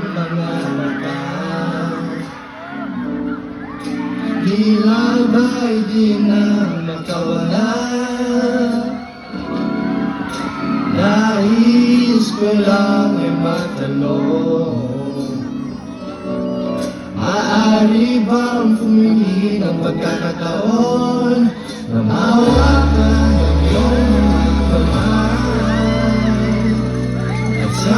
mga mata. Tila ba'y di na makawala? Nais ko lang ay matanong, maaari bang pumili ng pagkakataon na mahawakan ang iyong mga kamay at sa